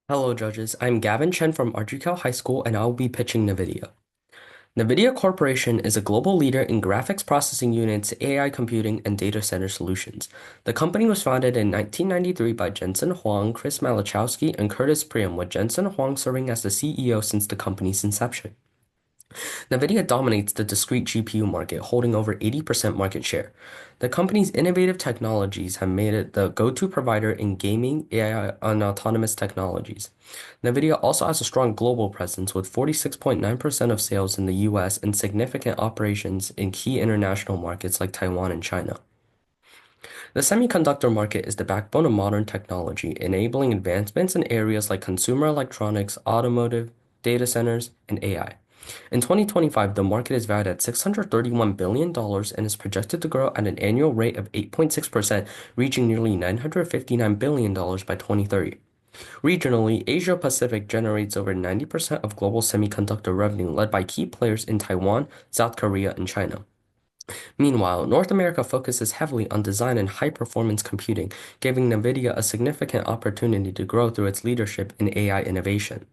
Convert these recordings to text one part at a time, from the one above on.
Hello, judges. I'm Gavin Chen from Ardrikau High School, and I'll be pitching NVIDIA. NVIDIA Corporation is a global leader in graphics processing units, AI computing, and data center solutions. The company was founded in 1993 by Jensen Huang, Chris Malachowski, and Curtis Priam, with Jensen Huang serving as the CEO since the company's inception. NVIDIA dominates the discrete GPU market, holding over 80% market share. The company's innovative technologies have made it the go-to provider in gaming, AI, and autonomous technologies. NVIDIA also has a strong global presence with 46.9% of sales in the US and significant operations in key international markets like Taiwan and China. The semiconductor market is the backbone of modern technology, enabling advancements in areas like consumer electronics, automotive, data centers, and AI. In 2025, the market is valued at $631 billion and is projected to grow at an annual rate of 8.6%, reaching nearly $959 billion by 2030. Regionally, Asia Pacific generates over 90% of global semiconductor revenue, led by key players in Taiwan, South Korea, and China. Meanwhile, North America focuses heavily on design and high-performance computing, giving NVIDIA a significant opportunity to grow through its leadership in AI innovation.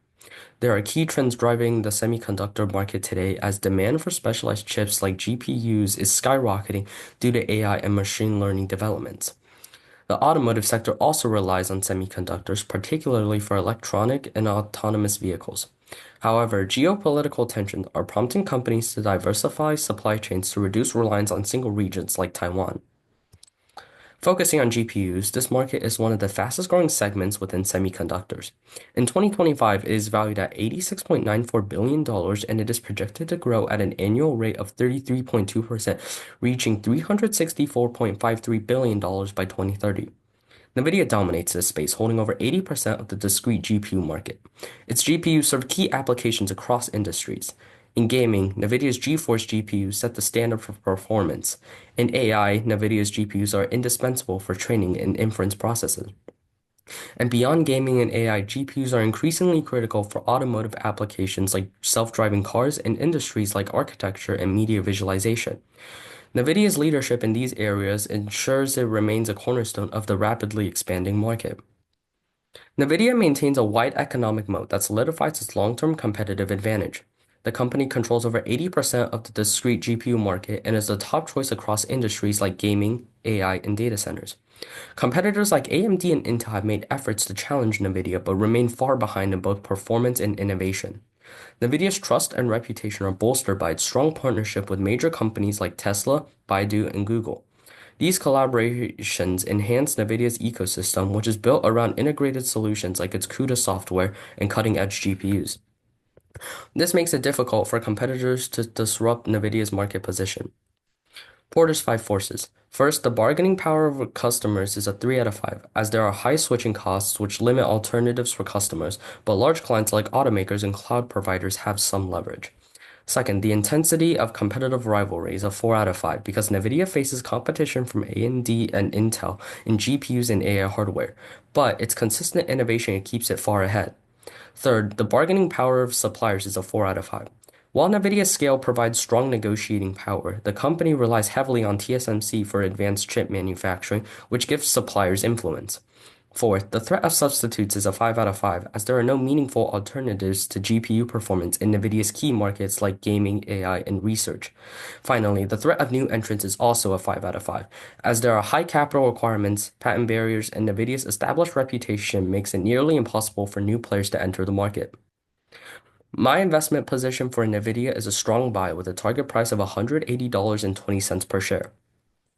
There are key trends driving the semiconductor market today as demand for specialized chips like GPUs is skyrocketing due to AI and machine learning developments. The automotive sector also relies on semiconductors, particularly for electronic and autonomous vehicles. However, geopolitical tensions are prompting companies to diversify supply chains to reduce reliance on single regions like Taiwan. Focusing on GPUs, this market is one of the fastest growing segments within semiconductors. In 2025, it is valued at $86.94 billion and it is projected to grow at an annual rate of 33.2%, reaching $364.53 billion by 2030. NVIDIA dominates this space, holding over 80% of the discrete GPU market. Its GPUs serve key applications across industries. In gaming, NVIDIA's GeForce GPUs set the standard for performance. In AI, NVIDIA's GPUs are indispensable for training and inference processes. And beyond gaming and AI, GPUs are increasingly critical for automotive applications like self-driving cars and industries like architecture and media visualization. NVIDIA's leadership in these areas ensures it remains a cornerstone of the rapidly expanding market. NVIDIA maintains a wide economic moat that solidifies its long-term competitive advantage. The company controls over 80% of the discrete GPU market and is the top choice across industries like gaming, AI, and data centers. Competitors like AMD and Intel have made efforts to challenge NVIDIA but remain far behind in both performance and innovation. NVIDIA's trust and reputation are bolstered by its strong partnership with major companies like Tesla, Baidu, and Google. These collaborations enhance NVIDIA's ecosystem, which is built around integrated solutions like its CUDA software and cutting-edge GPUs. This makes it difficult for competitors to disrupt NVIDIA's market position. Porter's five forces. First, the bargaining power of customers is a 3 out of 5, as there are high switching costs which limit alternatives for customers, but large clients like automakers and cloud providers have some leverage. Second, the intensity of competitive rivalry is a 4 out of 5 because NVIDIA faces competition from AMD and Intel in GPUs and AI hardware, but its consistent innovation keeps it far ahead. Third, the bargaining power of suppliers is a 4 out of 5. While NVIDIA's scale provides strong negotiating power, the company relies heavily on TSMC for advanced chip manufacturing, which gives suppliers influence. Fourth, the threat of substitutes is a 5 out of 5, as there are no meaningful alternatives to GPU performance in NVIDIA's key markets like gaming, AI, and research. Finally, the threat of new entrants is also a 5 out of 5, as there are high capital requirements, patent barriers, and NVIDIA's established reputation makes it nearly impossible for new players to enter the market. My investment position for NVIDIA is a strong buy with a target price of $180.20 per share.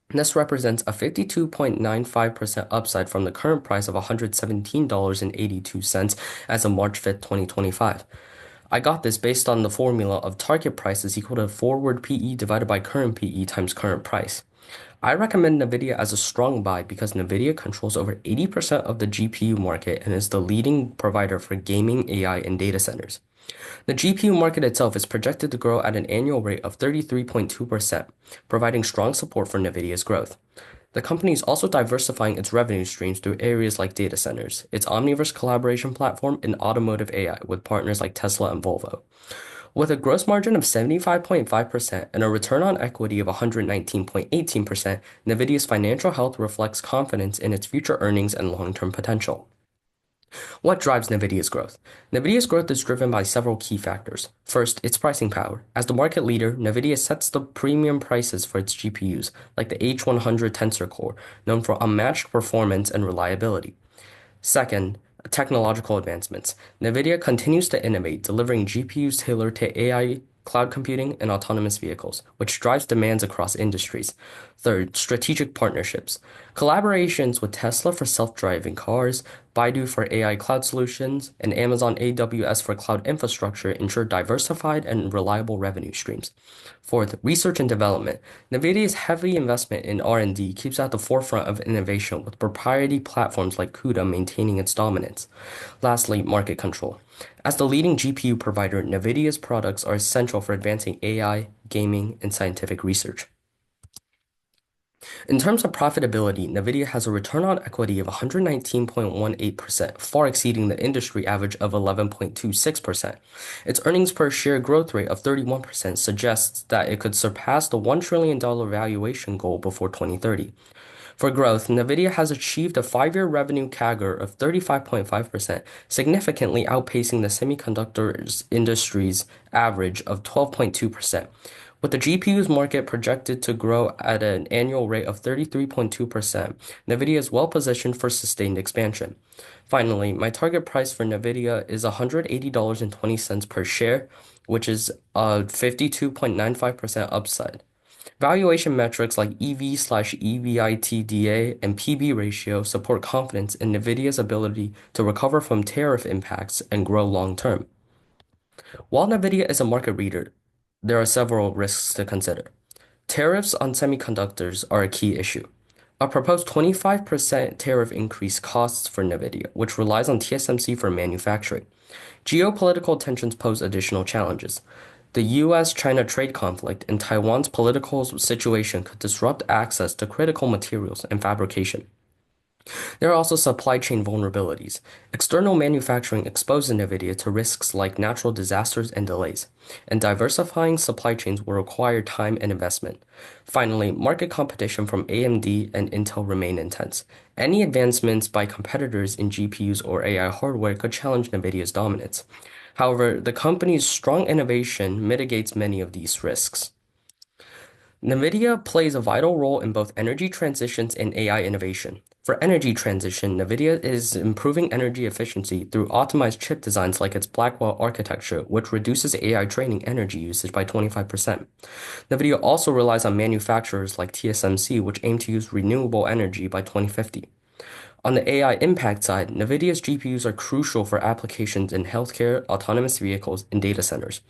This represents a 52.95% upside from the current price of $117.82 as of March 5th, 2025. I got this based on the formula of target price is equal to forward PE divided by current PE times current price. I recommend NVIDIA as a strong buy because NVIDIA controls over 80% of the GPU market and is the leading provider for gaming, AI, and data centers. The GPU market itself is projected to grow at an annual rate of 33.2%, providing strong support for NVIDIA's growth. The company is also diversifying its revenue streams through areas like data centers, its Omniverse collaboration platform, and automotive AI with partners like Tesla and Volvo. With a gross margin of 75.5% and a return on equity of 119.18%, NVIDIA's financial health reflects confidence in its future earnings and long-term potential. What drives NVIDIA's growth? NVIDIA's growth is driven by several key factors. First, its pricing power. As the market leader, NVIDIA sets the premium prices for its GPUs, like the H100 Tensor Core, known for unmatched performance and reliability. Second, technological advancements. NVIDIA continues to innovate, delivering GPUs tailored to AI, cloud computing, and autonomous vehicles, which drives demands across industries. Third, strategic partnerships. Collaborations with Tesla for self-driving cars, Baidu for AI cloud solutions, and Amazon AWS for cloud infrastructure ensure diversified and reliable revenue streams. Fourth, research and development. NVIDIA's heavy investment in R&D keeps at the forefront of innovation with proprietary platforms like CUDA maintaining its dominance. Lastly, market control. As the leading GPU provider, NVIDIA's products are essential for advancing AI, gaming, and scientific research. In terms of profitability, NVIDIA has a return on equity of 119.18%, far exceeding the industry average of 11.26%. Its earnings per share growth rate of 31% suggests that it could surpass the $1 trillion valuation goal before 2030. For growth, NVIDIA has achieved a 5-year revenue CAGR of 35.5%, significantly outpacing the semiconductor industry's average of 12.2%. With the GPUs market projected to grow at an annual rate of 33.2%, NVIDIA is well positioned for sustained expansion. Finally, my target price for NVIDIA is $180.20 per share, which is a 52.95% upside. Valuation metrics like EV/EBITDA and PB ratio support confidence in NVIDIA's ability to recover from tariff impacts and grow long term. While NVIDIA is a market leader, there are several risks to consider. Tariffs on semiconductors are a key issue. A proposed 25% tariff increase costs for NVIDIA, which relies on TSMC for manufacturing. Geopolitical tensions pose additional challenges. The US-China trade conflict and Taiwan's political situation could disrupt access to critical materials and fabrication. There are also supply chain vulnerabilities. External manufacturing exposes NVIDIA to risks like natural disasters and delays, and diversifying supply chains will require time and investment. Finally, market competition from AMD and Intel remain intense. Any advancements by competitors in GPUs or AI hardware could challenge NVIDIA's dominance. However, the company's strong innovation mitigates many of these risks. NVIDIA plays a vital role in both energy transitions and AI innovation. For energy transition, NVIDIA is improving energy efficiency through optimized chip designs like its Blackwell architecture, which reduces AI training energy usage by 25%. NVIDIA also relies on manufacturers like TSMC, which aim to use renewable energy by 2050. On the AI impact side, NVIDIA's GPUs are crucial for applications in healthcare, autonomous vehicles, and data centers.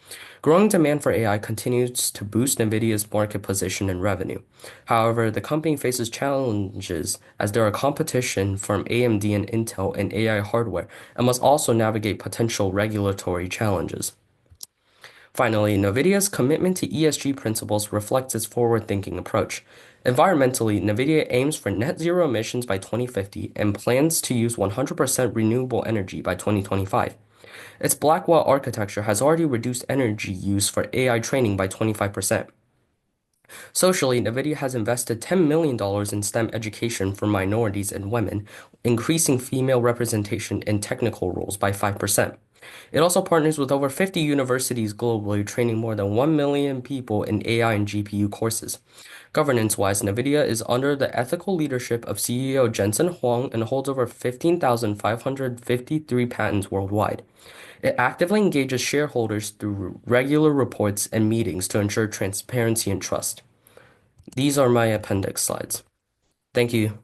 Growing demand for AI continues to boost NVIDIA's market position and revenue. However, the company faces challenges as there are competition from AMD and Intel in AI hardware and must also navigate potential regulatory challenges. Finally, NVIDIA's commitment to ESG principles reflects its forward-thinking approach. Environmentally, NVIDIA aims for net zero emissions by 2050 and plans to use 100% renewable energy by 2025. Its Blackwell architecture has already reduced energy use for AI training by 25%. Socially, NVIDIA has invested $10 million in STEM education for minorities and women, increasing female representation in technical roles by 5%. It also partners with over 50 universities globally, training more than 1 million people in AI and GPU courses. Governance-wise, NVIDIA is under the ethical leadership of CEO Jensen Huang and holds over 15,553 patents worldwide. It actively engages shareholders through regular reports and meetings to ensure transparency and trust. These are my appendix slides. Thank you.